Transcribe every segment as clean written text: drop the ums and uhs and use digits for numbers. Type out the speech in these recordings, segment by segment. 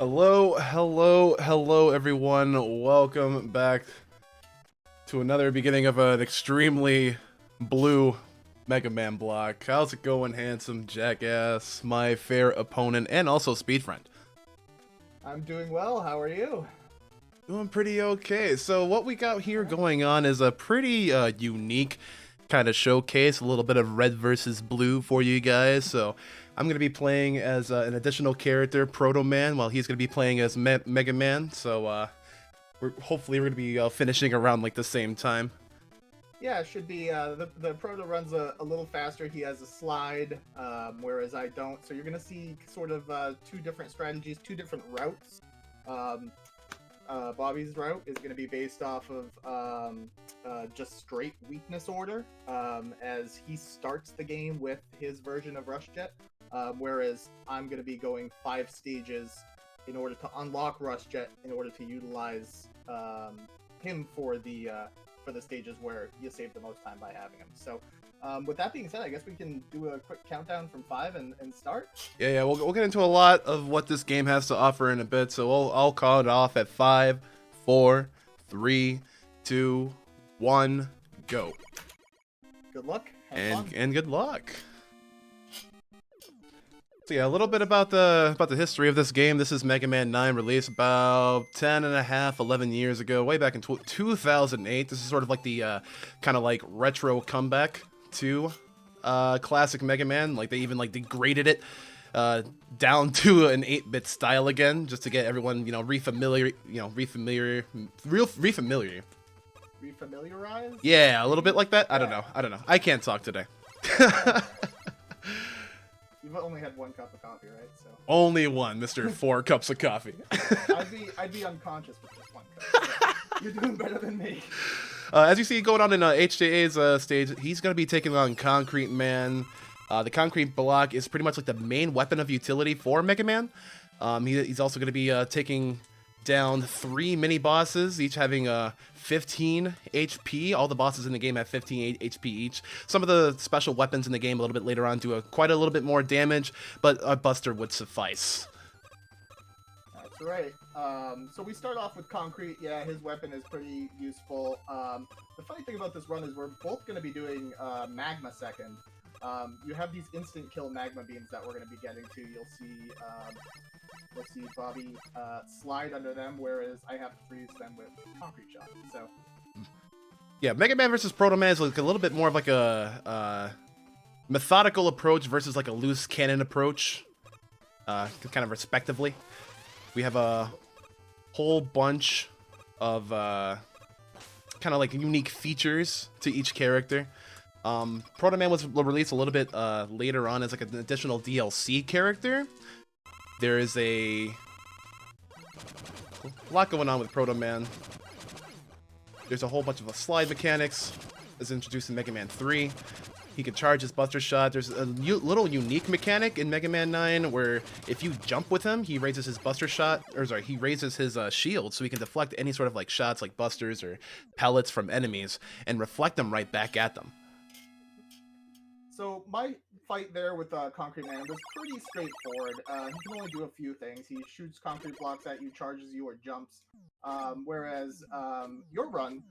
Hello, everyone. Welcome back to another beginning of an extremely blue Mega Man block. How's it going, handsome jackass, my fair opponent, and also speed friend? I'm doing well. How are you? Doing pretty okay. So what we got here going on is a pretty unique kind of showcase, a little bit of red versus blue for you guys. So I'm going to be playing as an additional character, Proto Man, while he's going to be playing as Mega Man. So hopefully we're going to be finishing around like the same time. Yeah, it should be. The Proto runs a little faster. He has a slide, whereas I don't. So you're going to see sort of two different strategies, two different routes. Um, Bobby's route is going to be based off of just straight weakness order, as he starts the game with his version of Rush Jet, whereas I'm going to be going 5 stages in order to unlock Rush Jet, in order to utilize him for the stages where you save the most time by having him. So with that being said, I guess we can do a quick countdown from 5 and start. Yeah, we'll get into a lot of what this game has to offer in a bit. So I'll call it off at 5, 4, 3, 2, 1, go. Good luck. Have fun. And good luck. So yeah, a little bit about the history of this game. This is Mega Man 9, released about 10 and a half, 11 years ago, way back in 2008. This is sort of like the kind of like retro comeback to classic Mega Man. Like they even like degraded it down to an 8-bit style again, just to get everyone refamiliar. Refamiliarize? Yeah, a little bit like that. I don't know. I can't talk today. You've only had 1 cup of coffee, right? So Only one, Mr. 4 cups of coffee. I'd be unconscious with just 1 cup. So you're doing better than me. As you see going on in HJA's stage, he's going to be taking on Concrete Man. The Concrete Block is pretty much like the main weapon of utility for Mega Man. He's also going to be taking down 3 mini-bosses, each having 15 HP. All the bosses in the game have 15 HP each. Some of the special weapons in the game a little bit later on do quite a little bit more damage, but a Buster would suffice. That's right. So we start off with Concrete. Yeah, his weapon is pretty useful. The funny thing about this run is we're both going to be doing Magma second. You have these instant kill magma beams that we're going to be getting to. You'll see Bobby slide under them, whereas I have to freeze them with Concrete Shot. So yeah, Mega Man versus Proto Man is like a little bit more of like a methodical approach versus like a loose cannon approach, kind of respectively. We have a whole bunch of kind of like unique features to each character. Proto Man was released a little bit later on as like an additional DLC character. There is a lot going on with Proto Man. There's a whole bunch of slide mechanics as introduced in Mega Man 3. He can charge his Buster Shot. There's a little unique mechanic in Mega Man 9 where if you jump with him, he raises his Buster Shot, or sorry, he raises his shield so he can deflect any sort of like shots like busters or pellets from enemies and reflect them right back at them. So my fight there with Concrete Man was pretty straightforward. He can only do a few things. He shoots concrete blocks at you, charges you, or jumps. Whereas your run,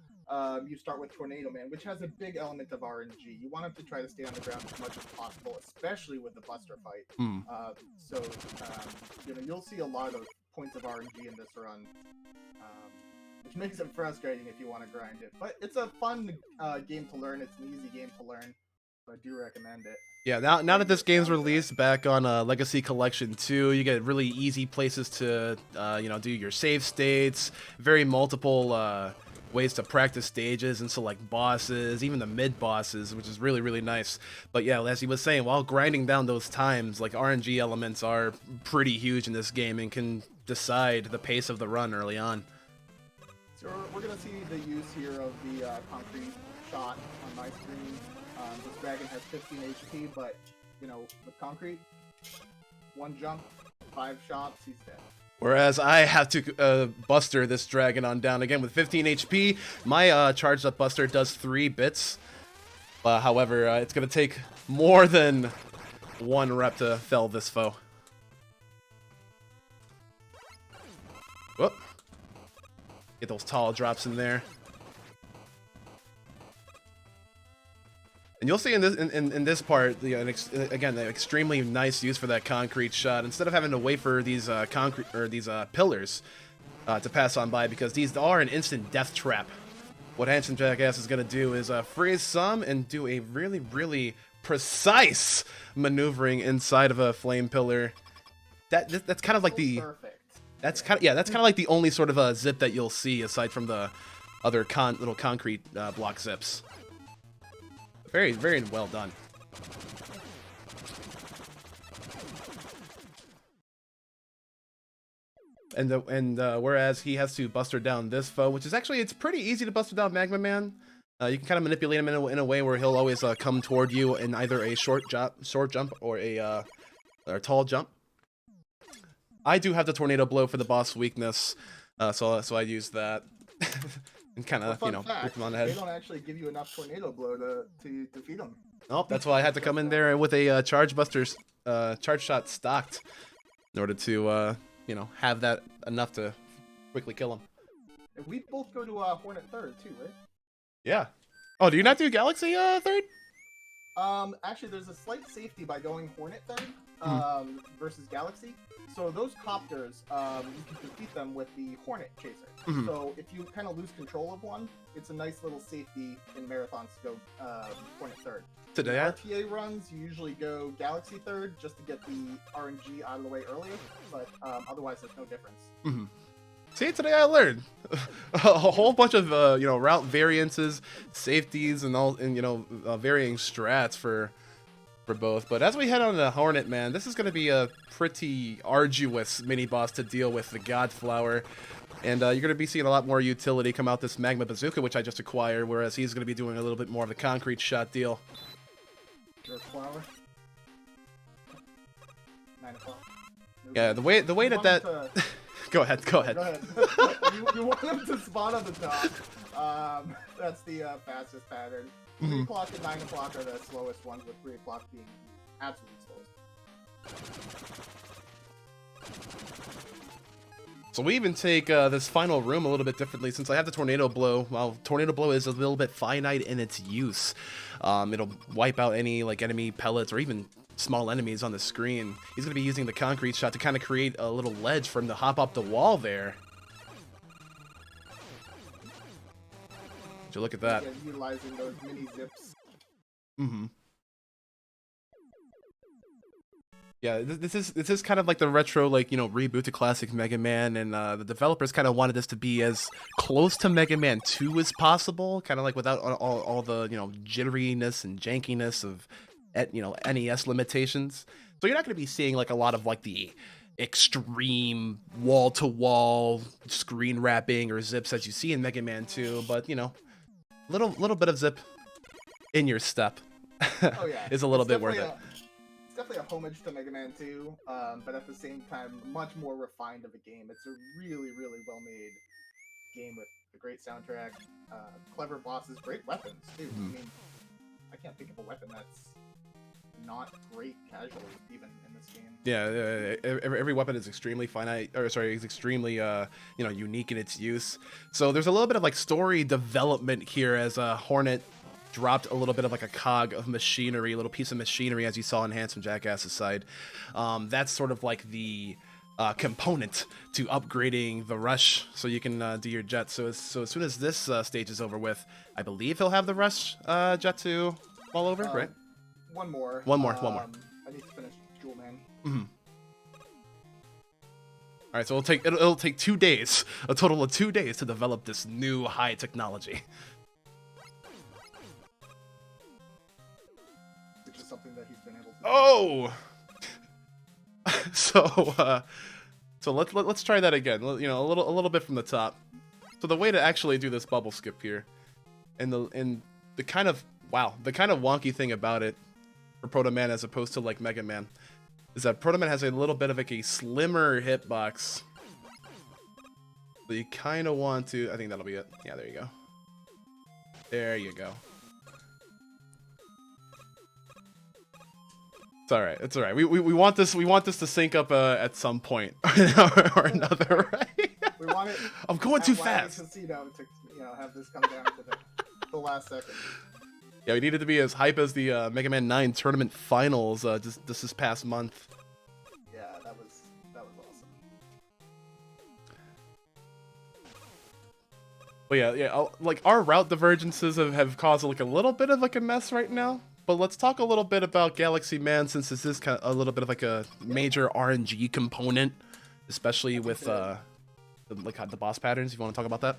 you start with Tornado Man, which has a big element of RNG. You want him to try to stay on the ground as much as possible, especially with the Buster fight. So you'll see a lot of points of RNG in this run, which makes it frustrating if you want to grind it. But it's a fun game to learn. It's an easy game to learn. I do recommend it. Yeah, now that this game's released back on Legacy Collection 2, you get really easy places to do your save states, very multiple ways to practice stages and select bosses, even the mid bosses, which is really, really nice. But yeah, as he was saying, while grinding down those times, like RNG elements are pretty huge in this game and can decide the pace of the run early on. So we're gonna see the use here of the Concrete Shot on my screen. This dragon has 15 HP, but, with Concrete, 1 jump, 5 shots, he's dead. Whereas I have to Buster this dragon on down again with 15 HP. My charged up Buster does 3 bits. However, it's going to take more than 1 rep to fell this foe. Whoop. Get those tall drops in there. And you'll see in this part, again, the extremely nice use for that concrete shot. Instead of having to wait for these pillars to pass on by, because these are an instant death trap. What Handsome Jackass is going to do is freeze some and do a really, really precise maneuvering inside of a flame pillar. That's kind of like the Perfect. that's kind of like the only sort of zip that you'll see aside from the other little concrete block zips. Very, very well done. And whereas he has to buster down this foe, which is actually, it's pretty easy to buster down Magma Man. You can kind of manipulate him in a way where he'll always come toward you in either a short jump or a tall jump. I do have the tornado blow for the boss weakness, so I use that. And kind of, Well, rip him on the head. They don't actually give you enough tornado blow to defeat him. Nope, that's why I had to come in there with a charge shot stocked in order to, have that enough to quickly kill him. And we both go to Hornet third too, right? Yeah. Oh, do you not do Galaxy third? Actually, there's a slight safety by going Hornet third versus Galaxy. So those copters, you can defeat them with the Hornet Chaser. So if you kind of lose control of one, it's a nice little safety in marathons to go Hornet third. Today, RTA runs, you usually go Galaxy third just to get the RNG out of the way earlier, but otherwise there's no difference. See, today I learned a whole bunch of route variances, safeties, and varying strats for both. But as we head on to Hornet Man, this is going to be a pretty arduous mini boss to deal with, the Godflower. And you're going to be seeing a lot more utility come out this Magma Bazooka, which I just acquired, whereas he's going to be doing a little bit more of the concrete shot deal. Your flower. 9 o'clock. Yeah, the way that Go ahead. Go ahead. you want him to spawn on the top. That's the fastest pattern. 3 o'clock and 9 o'clock are the slowest ones, with 3 o'clock being absolutely slowest. So we even take this final room a little bit differently, since I have the Tornado Blow. While Tornado Blow is a little bit finite in its use, it'll wipe out any enemy pellets or even small enemies on the screen. He's going to be using the concrete shot to kind of create a little ledge for him to hop up the wall there. Would you look at that? Yeah, utilizing those mini zips. Yeah, this is kind of like the retro, reboot to classic Mega Man, and the developers kind of wanted this to be as close to Mega Man 2 as possible, kind of like without all the jitteriness and jankiness of NES limitations. So you're not going to be seeing a lot of the extreme wall-to-wall screen wrapping or zips as you see in Mega Man 2, but little bit of zip in your step is a little bit worth it. It's definitely a homage to Mega Man 2, but at the same time, much more refined of a game. It's a really, really well-made game with a great soundtrack, clever bosses, great weapons too. I mean, I can't think of a weapon that's not great casually, even in this game. Yeah, every weapon is extremely finite, is extremely unique in its use. So there's a little bit of story development here as Hornet dropped a little bit of a cog of machinery, a little piece of machinery, as you saw in Handsome Jackass's side. That's sort of the component to upgrading the Rush, so you can do your jet. So as soon as this stage is over with, I believe he'll have the Rush jet to fall over, right? One more. One more. I need to finish Jewel Man. All right, so it'll take 2 days, a total of 2 days to develop this new high technology. Which is something that he's been able to do. Oh. So let's try that again. A little bit from the top. So the way to actually do this bubble skip here, and the kind of wonky thing about it for Proto Man as opposed to Mega Man is that Proto Man has a little bit of a slimmer hitbox. So you kind of want to, I think that'll be it. Yeah, there you go. There you go. It's all right. It's all right. We want this to sync up at some point or another, right? We want it. I'm going too at fast. Casino to have this come down to the last second. Yeah, we needed to be as hype as the Mega Man 9 tournament finals just this past month. Yeah, that was awesome. But yeah, like our route divergences have caused like a little bit of like a mess right now. But let's talk a little bit about Galaxy Man, since this is kind of a little bit of like a major RNG component, especially with the boss patterns. If you want to talk about that?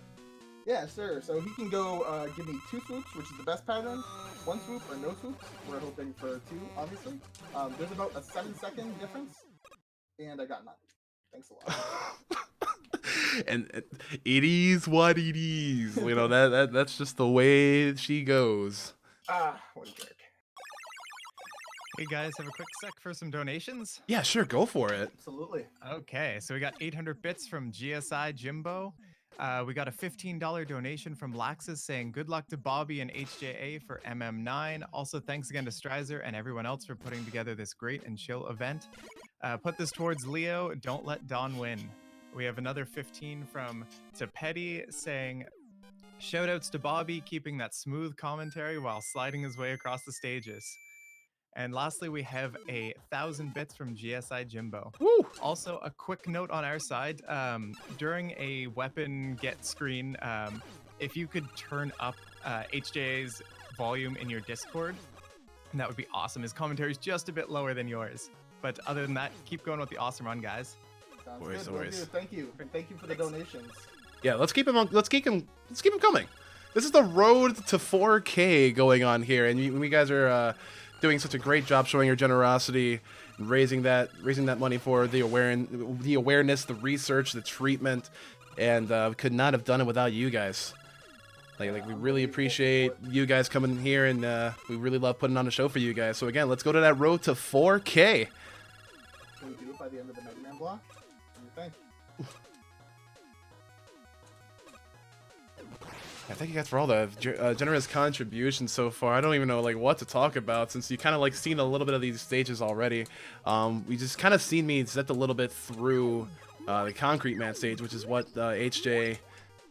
Yeah, sure. So he can go give me 2 swoops, which is the best pattern, 1 swoop or no swoops. We're hoping for 2, obviously. There's about a 7-second difference, and I got none. Thanks a lot. And it is what it is. You know, that's just the way she goes. What a jerk. Hey guys, have a quick sec for some donations? Yeah, sure, go for it. Absolutely. Okay, so we got 800 bits from GSI Jimbo. We got a $15 donation from Laxus saying good luck to Bobby and HJA for MM9. Also, thanks again to Strizer and everyone else for putting together this great and chill event. Put this towards Leo. Don't let Don win. We have another 15 from Tapeti saying shoutouts to Bobby keeping that smooth commentary while sliding his way across the stages. And lastly, we have 1,000 bits from GSI Jimbo. Woo! Also, a quick note on our side. During a weapon get screen, if you could turn up HJ's volume in your Discord, that would be awesome. His commentary is just a bit lower than yours. But other than that, keep going with the awesome run, guys. Sounds Worries, good. worries. Thank you. Thank you for the donations. Yeah, let's keep him coming. This is the road to 4K going on here, and you guys are doing such a great job showing your generosity, and raising that money for the awareness, the research, the treatment, and could not have done it without you guys. Like we really appreciate you guys coming here, and we really love putting on a show for you guys. So again, let's go to that road to 4K. Can we do it by the end of the Mega Man block? What do you think? Thank you guys for all the generous contributions so far. I don't even know like what to talk about, since you kind of like seen a little bit of these stages already. We just kind of seen me zip a little bit through the Concrete Man stage, which is what HJ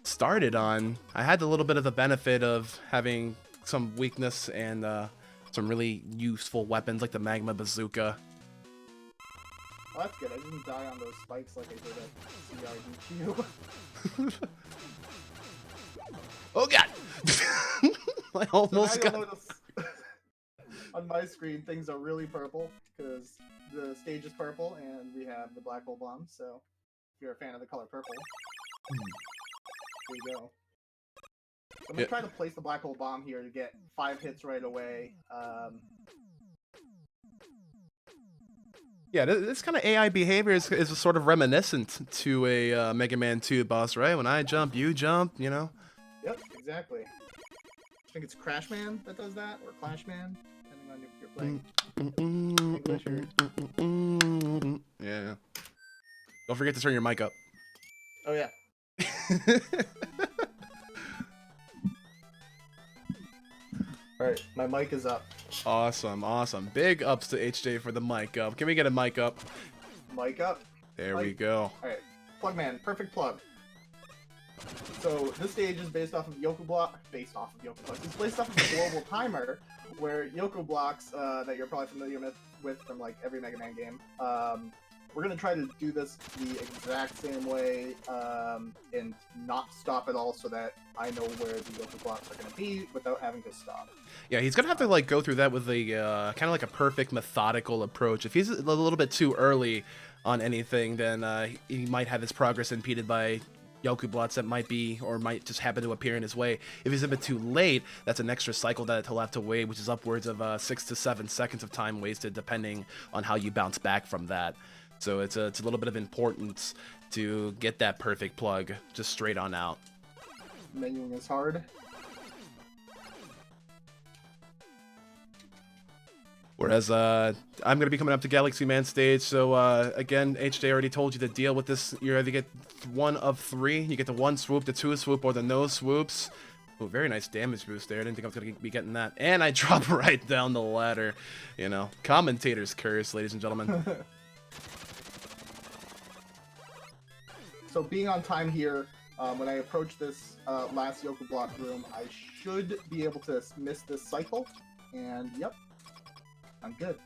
started on. I had a little bit of the benefit of having some weakness and some really useful weapons like the Magma Bazooka. Oh, that's good. I didn't die on those spikes like I did at CRDQ. Oh god! I almost so got. notice on my screen things are really purple because the stage is purple and we have the black hole bomb. So if you're a fan of the color purple, there you go. I'm gonna try to place the black hole bomb here to get 5 hits right away. Yeah, this kind of AI behavior is sort of reminiscent to a Mega Man 2 boss, right? When I jump, you jump, you know? Yep, exactly. I think it's Crash Man that does that, or Clash Man, depending on if you're playing English or... Yeah. Don't forget to turn your mic up. Oh yeah. Alright, my mic is up. Awesome, awesome. Big ups to HJ for the mic up. Can we get a mic up? Mic up. There we go. Alright, Plug Man, perfect plug. So this stage is based off of Yoku Block. It's based off of a global timer, where Yoku blocks that you're probably familiar with from like every Mega Man game. We're gonna try to do this the exact same way and not stop at all, so that I know where the Yoku blocks are gonna be without having to stop. Yeah, he's gonna have to like go through that with a kind of like a perfect methodical approach. If he's a little bit too early on anything, then he might have his progress impeded by Yoku blocks that might just happen to appear in his way. If he's a bit too late, that's an extra cycle that he'll have to wait, which is upwards of 6 to 7 seconds of time wasted, depending on how you bounce back from that. So it's a little bit of importance to get that perfect plug just straight on out. Menuing is hard. Whereas I'm going to be coming up to Galaxy Man stage, so again, HJ already told you to deal with this. You either get 1 of 3, you get the 1 swoop, the 2 swoop, or the no swoops. Oh, very nice damage boost there. I didn't think I was going to be getting that. And I drop right down the ladder. You know, commentator's curse, ladies and gentlemen. So being on time here, when I approach this last Yoku block room, I should be able to miss this cycle. And yep, I'm good.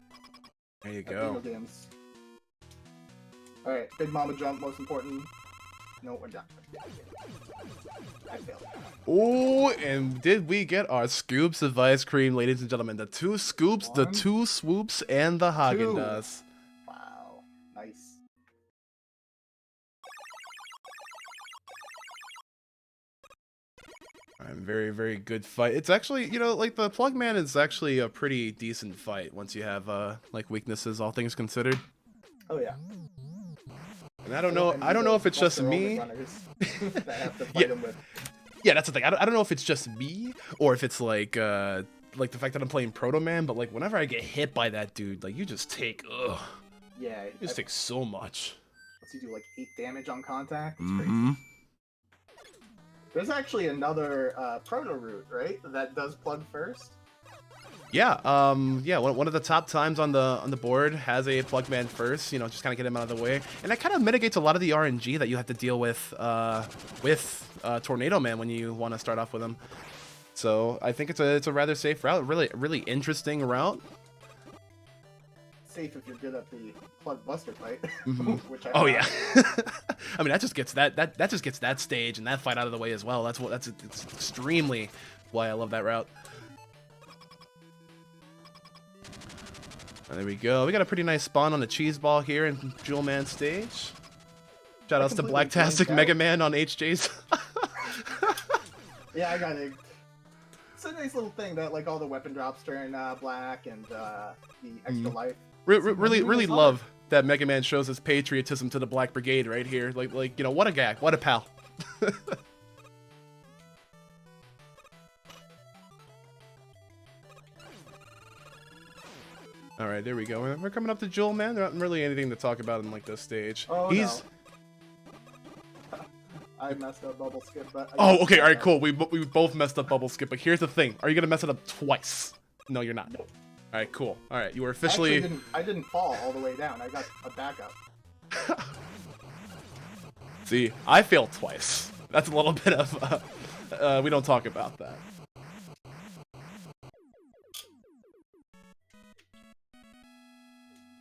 There you At go. Video games. All right, Big Mama jump, most important. No, we're done. I failed. Oh, and did we get our scoops of ice cream, ladies and gentlemen? The 2 scoops, the 2 swoops, and the Haagen-Dazs. Wow, nice. Very, very good fight. It's actually, you know, like the Plug Man is actually a pretty decent fight once you have like weaknesses, all things considered. Oh yeah. And I don't know if it's just me. That I have to fight him with. Yeah, that's the thing. I don't know if it's just me or if it's like the fact that I'm playing Proto Man, but like whenever I get hit by that dude, like you just take Yeah. you just take so much. What's he do, like 8 damage on contact? It's Mm-hmm. crazy. There's actually another Proto route, right? That does plug first. Yeah, yeah. One of the top times on the board has a Plug Man first. You know, just kind of get him out of the way, and that kind of mitigates a lot of the RNG that you have to deal with Tornado Man when you want to start off with him. So I think it's a rather safe route. Really interesting route. Safe if you're good at the plug buster fight. Mm-hmm. Which I Yeah. I mean, that just gets that just gets that stage and that fight out of the way as well. It's extremely why I love that route. And there we go. We got a pretty nice spawn on the cheese ball here in Jewel Man stage. Shout outs to Blacktastic Mega Man on HJ's. Yeah, I got it. It's a nice little thing that like all the weapon drops turn black and the extra life. Really love that Mega Man shows his patriotism to the Black Brigade right here. Like you know, what a guy, what a pal. All right, there we go. We're coming up to Jewel Man. There's not really anything to talk about in like this stage. Oh, He's. No. I messed up bubble skip, but Oh, okay. All right, cool. We both messed up bubble skip, but here's the thing: are you gonna mess it up twice? No, you're not. Nope. All right, cool. All right, you were officially. I didn't fall all the way down. I got a backup. See, I failed twice. That's a little bit of. We don't talk about that.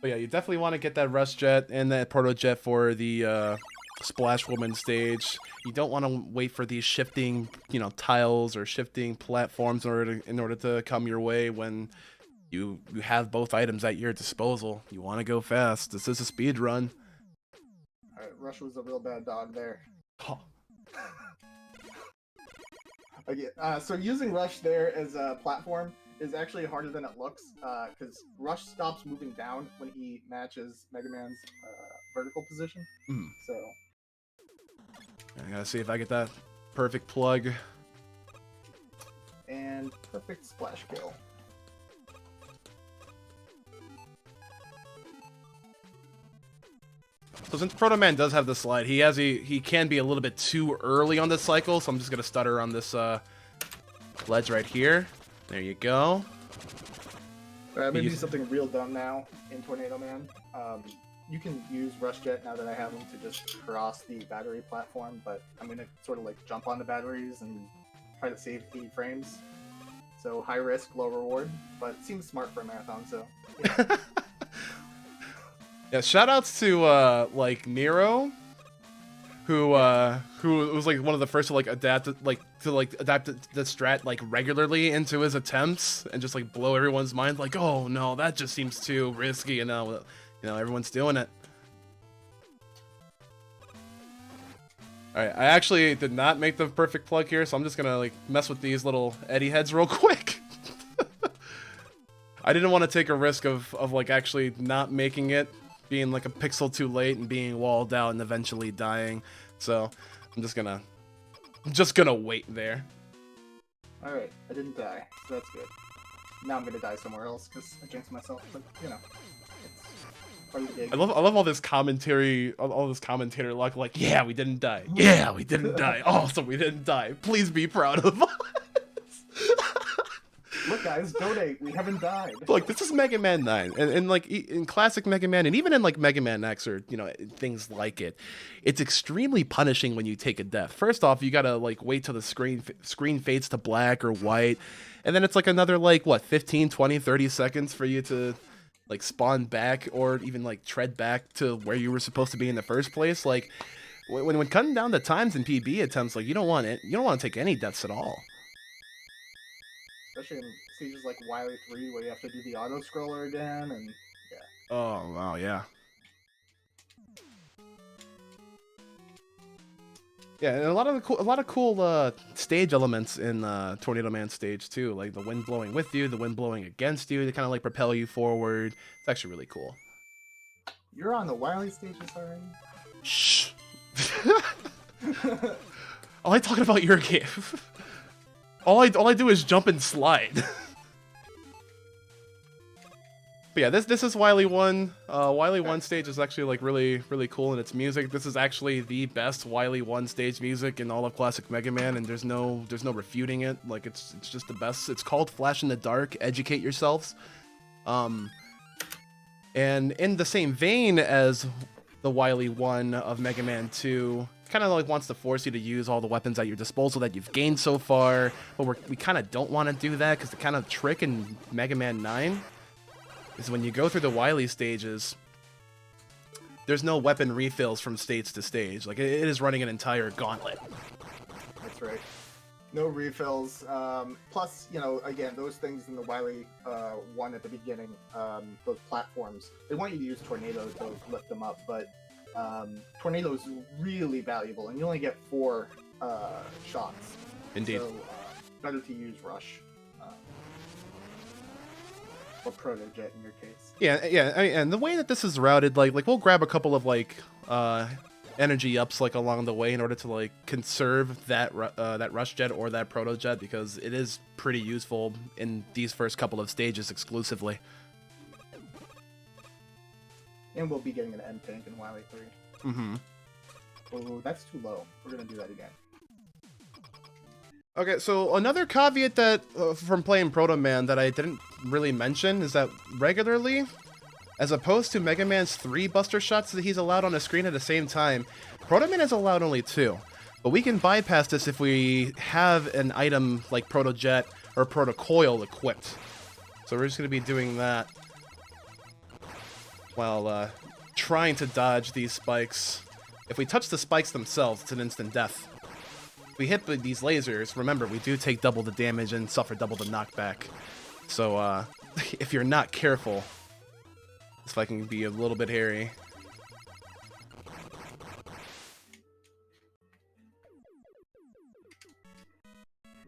But yeah, you definitely want to get that Rush Jet and that Proto Jet for the Splash Woman stage. You don't want to wait for these shifting, you know, tiles or shifting platforms in order to come your way when you have both items at your disposal. You want to go fast. This is a speed run. All right, Rush was a real bad dog there. Oh. Okay, so using Rush there as a platform is actually harder than it looks, because Rush stops moving down when he matches Mega Man's vertical position. Mm. So I gotta see if I get that perfect plug. And perfect splash kill. So since Proto Man does have the slide, he can be a little bit too early on this cycle, so I'm just gonna stutter on this ledge right here. There you go. Alright, maybe something real dumb now in Tornado Man. You can use Rush Jet now that I have him to just cross the battery platform, but I'm gonna sort of like jump on the batteries and try to save 80 frames. So high risk, low reward, but it seems smart for a marathon, so yeah. Yeah, shoutouts to like Nero, who was like one of the first to adapt the strat like regularly into his attempts and just like blow everyone's mind like, oh no, that just seems too risky, and now everyone's doing it. All right, I actually did not make the perfect plug here, so I'm just gonna like mess with these little eddy heads real quick. I didn't want to take a risk of like actually not making it, being like a pixel too late and being walled out and eventually dying. So I'm just gonna wait there. All right, I didn't die, so that's good. Now I'm gonna die somewhere else because I jinxed myself, but you know, it's part of the gig. I love all this commentary, all this commentator luck. Like, yeah, we didn't die. Yeah, we didn't die. Awesome, we didn't die. Please be proud of us. Look, guys, donate. We haven't died. Look, this is Mega Man 9, and like in classic Mega Man, and even in like Mega Man X or things like it, it's extremely punishing when you take a death. First off, you gotta like wait till the screen fades to black or white, and then it's like another like what 15, 20, 30 seconds for you to like spawn back or even like tread back to where you were supposed to be in the first place. Like when cutting down the times in PB attempts, like you don't want to take any deaths at all. Especially in stages like Wily 3 where you have to do the auto scroller again, and yeah. Oh wow, yeah. Yeah, and a lot of cool stage elements in Tornado Man stage too, like the wind blowing with you, the wind blowing against you, to kind of like propel you forward. It's actually really cool. You're on the Wily stages already? Shh. All I talking about your game. all I do is jump and slide. But yeah, this is Wily 1. Wily 1 stage is actually like really cool in its music. This is actually the best Wily 1 stage music in all of classic Mega Man, and there's no refuting it. Like it's just the best. It's called Flash in the Dark. Educate yourselves. And in the same vein as the Wily 1 of Mega Man 2, kind of like wants to force you to use all the weapons at your disposal that you've gained so far, but we kind of don't want to do that because the kind of trick in Mega Man 9 is when you go through the Wily stages, there's no weapon refills from stage to stage. Like, it is running an entire gauntlet. That's right. No refills. Plus, again, those things in the Wily 1 at the beginning, those platforms, they want you to use Tornado to lift them up, but Tornado is really valuable, and you only get 4 shots. Indeed. So, better to use Rush. Or Proto Jet in your case. Yeah, and the way that this is routed, like we'll grab a couple of like energy ups like along the way in order to like conserve that Rush Jet or that Proto Jet, because it is pretty useful in these first couple of stages exclusively. And we'll be getting an M tank in Wily 3. Mm-hmm. Oh, that's too low. We're gonna do that again. Okay, so another caveat that from playing Proto Man that I didn't really mention is that regularly, as opposed to Mega Man's 3 Buster Shots that he's allowed on a screen at the same time, Proto Man is allowed only 2. But we can bypass this if we have an item like Proto Jet or Proto Coil equipped. So we're just going to be doing that while trying to dodge these spikes. If we touch the spikes themselves, it's an instant death. If we hit these lasers, remember, we do take double the damage and suffer double the knockback. So, if you're not careful, this fight can be a little bit hairy.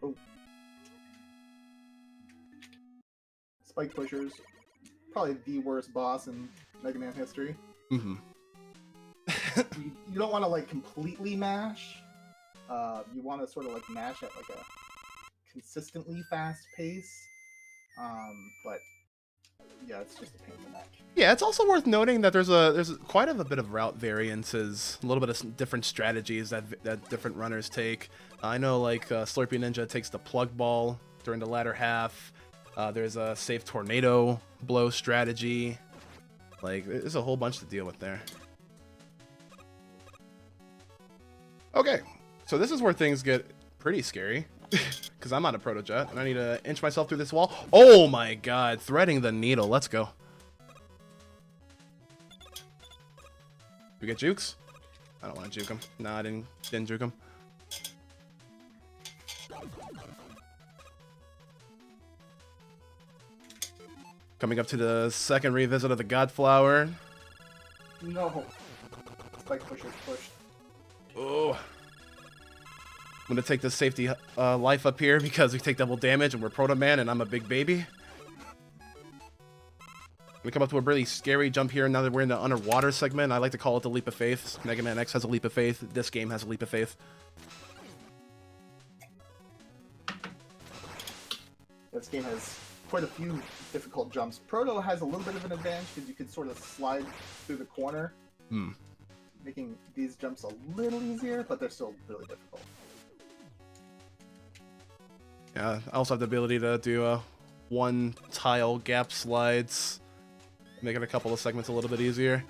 Oh. Spike Pushers. Probably the worst boss in Mega Man history. Mm-hmm. You don't want to, like, completely mash. You want to sort of, like, mash at, like, a consistently fast pace. But yeah, it's just a pain in the neck. Yeah, it's also worth noting that there's quite a bit of route variances, a little bit of different strategies that different runners take. I know, like, Slurpee Ninja takes the plug ball during the latter half. There's a safe tornado blow strategy. Like, there's a whole bunch to deal with there. Okay, so this is where things get pretty scary. Because I'm on a Proto Jet, and I need to inch myself through this wall. Oh my god, threading the needle. Let's go. We get jukes? I don't want to juke him. Nah, I didn't juke him. Coming up to the second revisit of the Godflower. No. Spike Pushers pushed. Oh. I'm gonna take this safety life up here because we take double damage and we're Proto Man and I'm a big baby. We come up to a really scary jump here now that we're in the underwater segment. I like to call it the Leap of Faith. Mega Man X has a Leap of Faith. This game has a Leap of Faith. This game has quite a few difficult jumps. Proto has a little bit of an advantage because you can sort of slide through the corner, making these jumps a little easier, but they're still really difficult. Yeah, I also have the ability to do one tile gap slides, making a couple of segments a little bit easier.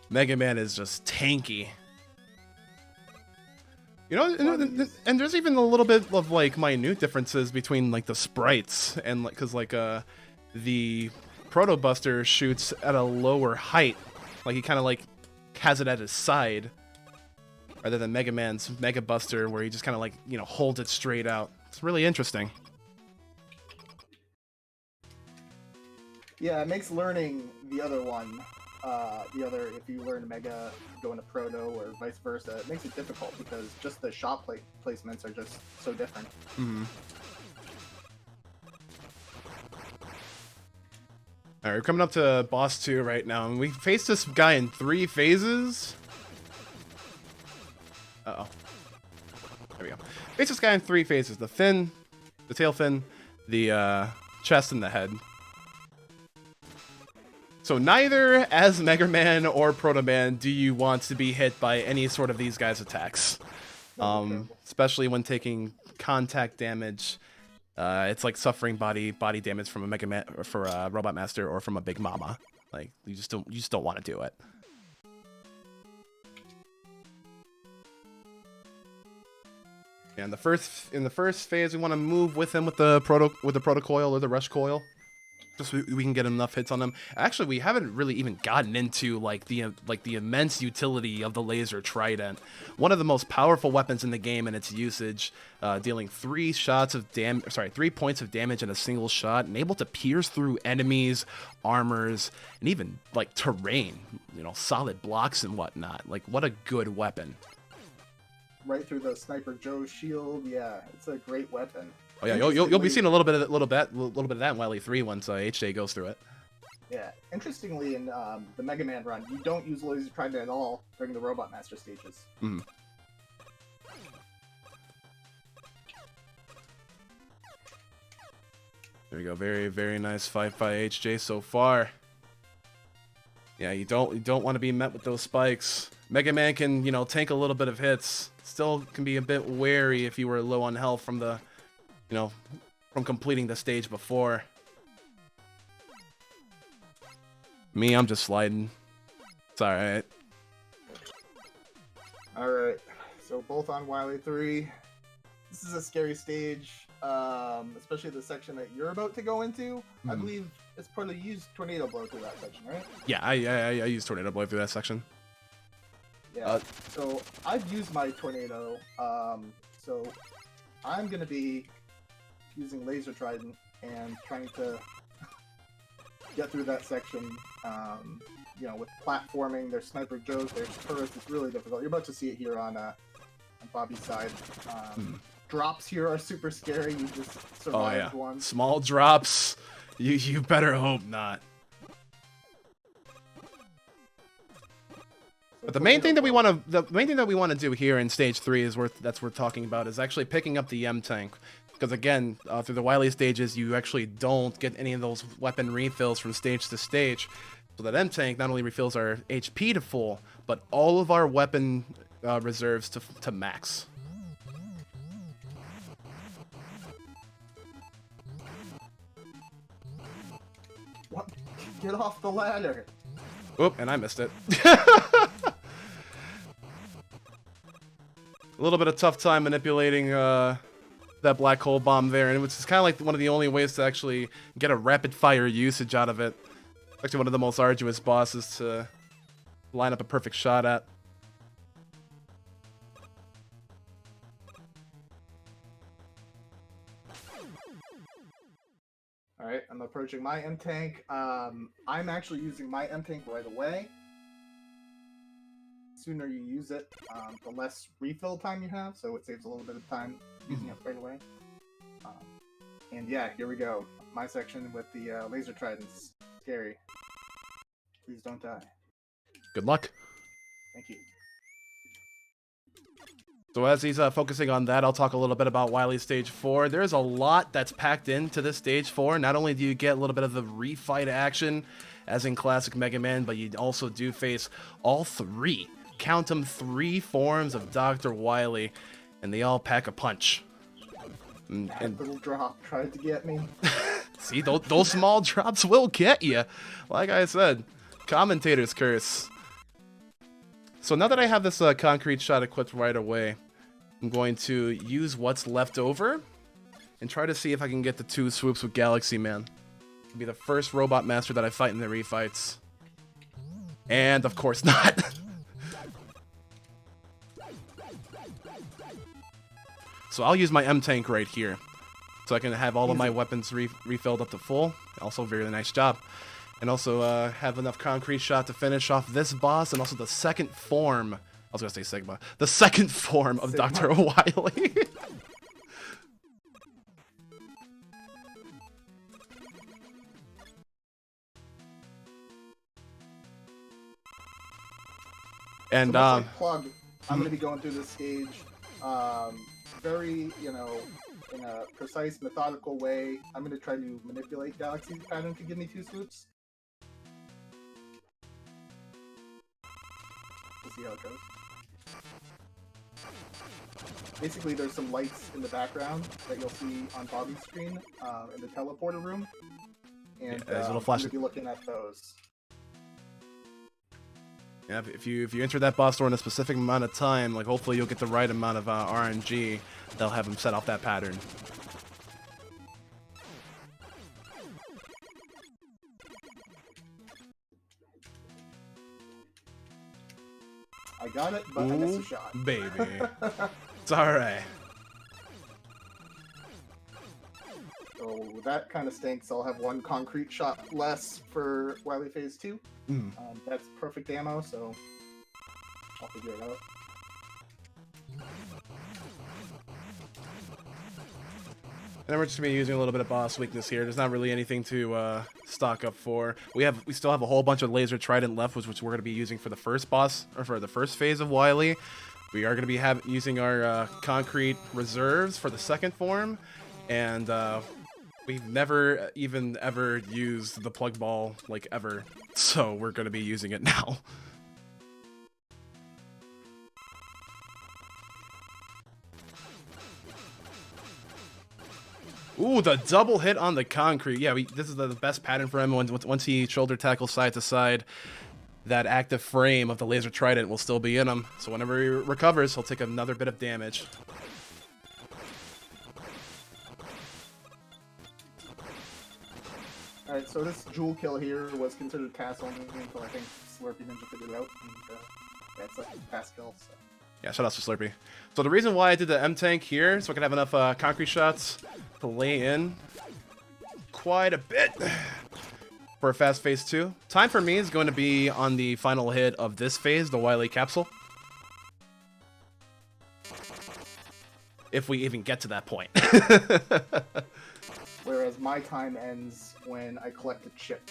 Mega Man is just tanky. You know, and there's even a little bit of like minute differences between like the sprites and like, cause like the Proto Buster shoots at a lower height, like he kind of like has it at his side, rather than Mega Man's Mega Buster where he just kind of like, you know, holds it straight out. It's really interesting. Yeah, it makes learning the other one, if you learn Mega going to Proto or vice versa, it makes it difficult because just the shot placements are just so different. Mm-hmm. Alright, we're coming up to boss 2 right now, and we face this guy in 3 phases. Uh-oh. There we go. Face this guy in 3 phases. The fin, the tail fin, the chest, and the head. So neither as Mega Man or Proto Man do you want to be hit by any sort of these guys' attacks. Especially when taking contact damage. It's like suffering body damage from a Mega Man for a Robot Master or from a Big Mama. Like you just don't want to do it. And in the first phase, we want to move with him with the proto coil or the rush coil. Just so we can get enough hits on him. Actually, we haven't really even gotten into like the immense utility of the laser trident. One of the most powerful weapons in the game in its usage, dealing 3 points of damage in a single shot, and able to pierce through enemies, armors, and even like terrain. You know, solid blocks and whatnot. Like, what a good weapon. Right through the Sniper Joe's shield. Yeah, it's a great weapon. Oh yeah, you'll be seeing a little bit of that in Wily 3 once HJ goes through it. Yeah, interestingly, in the Mega Man run, you don't use laser trident at all during the Robot Master stages. Mm-hmm. There we go. Very, very nice fight by HJ so far. Yeah, you don't want to be met with those spikes. Mega Man can, you know, tank a little bit of hits. Still can be a bit wary if you were low on health from the, you know, from completing the stage before. Me, I'm just sliding. It's alright. Alright, so both on Wily 3. This is a scary stage, especially the section that you're about to go into. I believe it's probably used Tornado Blow through that section, right? Yeah, I used Tornado Blow through that section. Yeah, so I've used my Tornado, so I'm going to be using Laser Trident and trying to get through that section. You know, with platforming, there's Sniper Joes, there's turrets, it's really difficult. You're about to see it here on Bobby's side. Drops here are super scary, you just survived one. Small drops, you better hope not. But the main thing that we want to do here in stage 3 is worth talking about is actually picking up the M tank, because again, through the Wily stages, you actually don't get any of those weapon refills from stage to stage. So that M tank not only refills our HP to full, but all of our weapon reserves to max. What? Get off the ladder! Oop, and I missed it. A little bit of tough time manipulating that black hole bomb there, and it's kind of like one of the only ways to actually get a rapid fire usage out of it. Actually, one of the most arduous bosses to line up a perfect shot at. Alright, I'm approaching my M-Tank. I'm actually using my M-Tank right away. The sooner you use it, the less refill time you have, so it saves a little bit of time using it right away. And yeah, here we go. My section with the laser tridents. Scary. Please don't die. Good luck. Thank you. So as he's focusing on that, I'll talk a little bit about Wily Stage 4. There's a lot that's packed into this Stage 4. Not only do you get a little bit of the refight action, as in classic Mega Man, but you also do face all 3, count them, 3 forms of Dr. Wily, and they all pack a punch. That little drop tried to get me. See, those small drops will get you. Like I said, commentator's curse. So now that I have this concrete shot equipped right away, I'm going to use what's left over and try to see if I can get the 2 swoops with Galaxy Man. It'll be the first robot master that I fight in the refights. And of course not. So I'll use my M-Tank right here. So I can have all of my weapons refilled up to full. Also, very nice job. And also have enough concrete shot to finish off this boss and also the second form. I was going to say Sigma. The second form of Sigma. Dr. Wily. And, so much like Plug, I'm going to be going through this stage very, in a precise, methodical way. I'm going to try to manipulate Galaxy's pattern to give me 2 swoops. We'll see how it goes. Basically, there's some lights in the background that you'll see on Bobby's screen in the teleporter room. And yeah, there's a little I'm flash. going to be looking at those. Yeah, if you enter that boss door in a specific amount of time, like hopefully you'll get the right amount of RNG, they'll have him set off that pattern. I got it, but I missed a shot. Baby. It's alright. So that kind of stinks. I'll have 1 concrete shot less for Wily Phase 2. That's perfect ammo, so I'll figure it out. And then we're just gonna be using a little bit of boss weakness here. There's not really anything to stock up for. We still have a whole bunch of laser trident left, which we're gonna be using for the first boss or for the first phase of Wily. We are gonna be using our concrete reserves for the second form, and we've never even ever used the plug ball like ever, so we're gonna be using it now. Ooh, the double hit on the concrete. Yeah, this is the best pattern for him. Once he shoulder tackles side to side, that active frame of the laser trident will still be in him. So whenever he recovers, he'll take another bit of damage. Alright, so this jewel kill here was considered pass only until I think Slurpy Ninja figured it out. And, yeah, it's like a pass kill, so. Yeah, shout out to Slurpy. So the reason why I did the M-Tank here, so I can have enough concrete shots to lay in quite a bit for a fast phase 2. Time for me is going to be on the final hit of this phase, the Wily capsule. If we even get to that point. Whereas my time ends when I collect a chip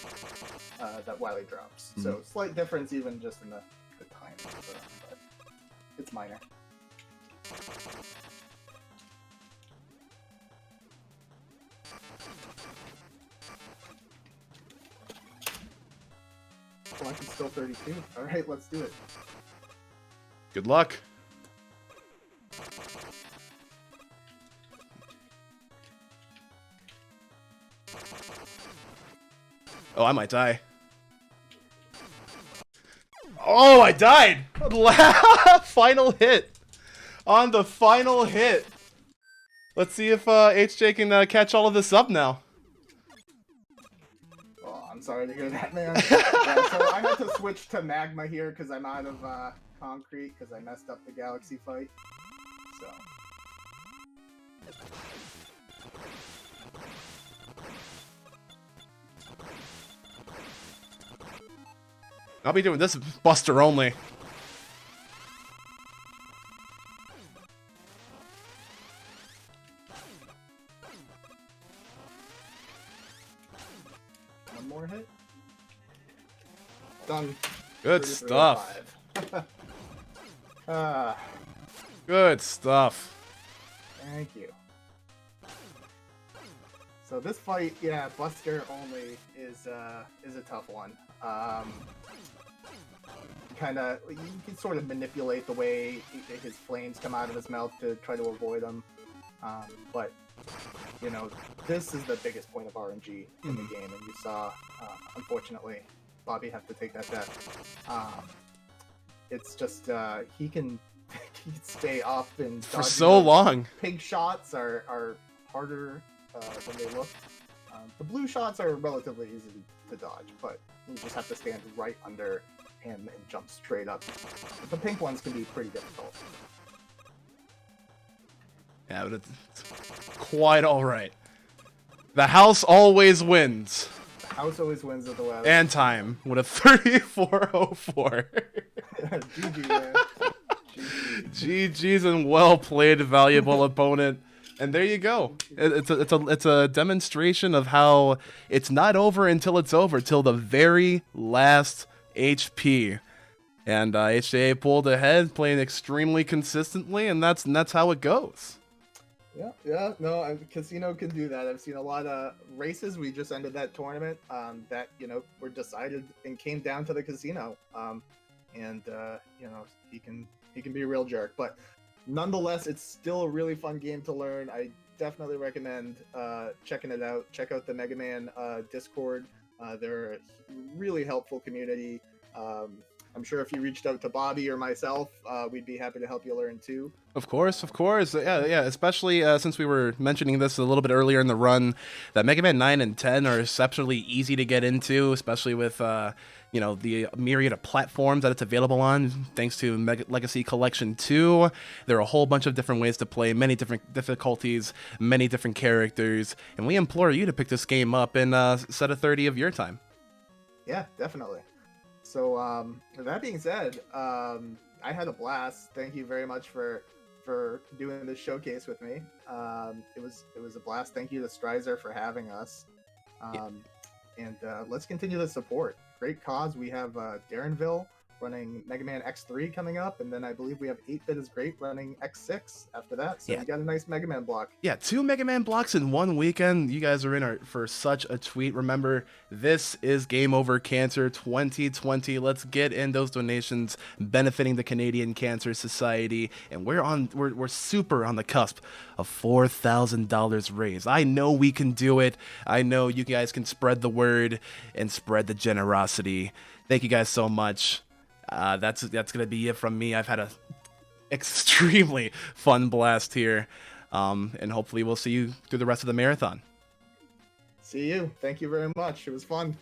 that Wily drops. So slight difference even just in the time. But it's minor. Well, I can still 32. Alright, let's do it. Good luck. Oh, I might die. Oh, I died! Final hit. On the final hit. Let's see if HJ can catch all of this up now. Oh, I'm sorry to hear that, man. Yeah, so I had to switch to magma here because I'm out of concrete because I messed up the galaxy fight. So. I'll be doing this Buster only. One more hit. Done. Good stuff. Good stuff. Thank you. So this fight, yeah, Buster only is a tough one. You can sort of manipulate the way his flames come out of his mouth to try to avoid them. But you know, this is the biggest point of RNG in the game, and you saw, unfortunately, Bobby have to take that death. It's just he can stay up and For so long. Pig shots are harder than they look. The blue shots are relatively easy to dodge, but you just have to stand right under him and jump straight up. The pink ones can be pretty difficult. Yeah, but it's quite all right. The house always wins. The house always wins at the last. And time with a 3404. GG, man. GG's and well played, valuable opponent. And there you go. It's a demonstration of how it's not over until it's over, till the very last HP. And HJA pulled ahead, playing extremely consistently, and that's how it goes. Yeah, no, Casino can do that. I've seen a lot of races. We just ended that tournament that, were decided and came down to the Casino. And he can be a real jerk. But nonetheless, it's still a really fun game to learn. I definitely recommend checking it out. Check out the Mega Man Discord. They're a really helpful community. I'm sure if you reached out to Bobby or myself, we'd be happy to help you learn too. Of course. Yeah. Especially since we were mentioning this a little bit earlier in the run, that Mega Man 9 and 10 are exceptionally easy to get into, especially with the myriad of platforms that it's available on, thanks to Legacy Collection 2. There are a whole bunch of different ways to play, many different difficulties, many different characters, and we implore you to pick this game up in a set of 30 of your time. Yeah, definitely. So, that being said, I had a blast. Thank you very much for doing this showcase with me. It was a blast. Thank you to Strizer for having us. And let's continue the support. Great cause. We have Darrenville running Mega Man X3 coming up, and then I believe we have 8-Bit is Great running X6 after that. So we got a nice Mega Man block. Yeah, 2 Mega Man blocks in one weekend. You guys are in for such a treat. Remember, this is Game Over Cancer 2020. Let's get in those donations benefiting the Canadian Cancer Society, and we're super on the cusp of $4,000 raised. I know we can do it. I know you guys can spread the word and spread the generosity. Thank you guys so much. That's gonna be it from me. I've had a extremely fun blast here, and hopefully we'll see you through the rest of the marathon. See you. Thank you very much. It was fun.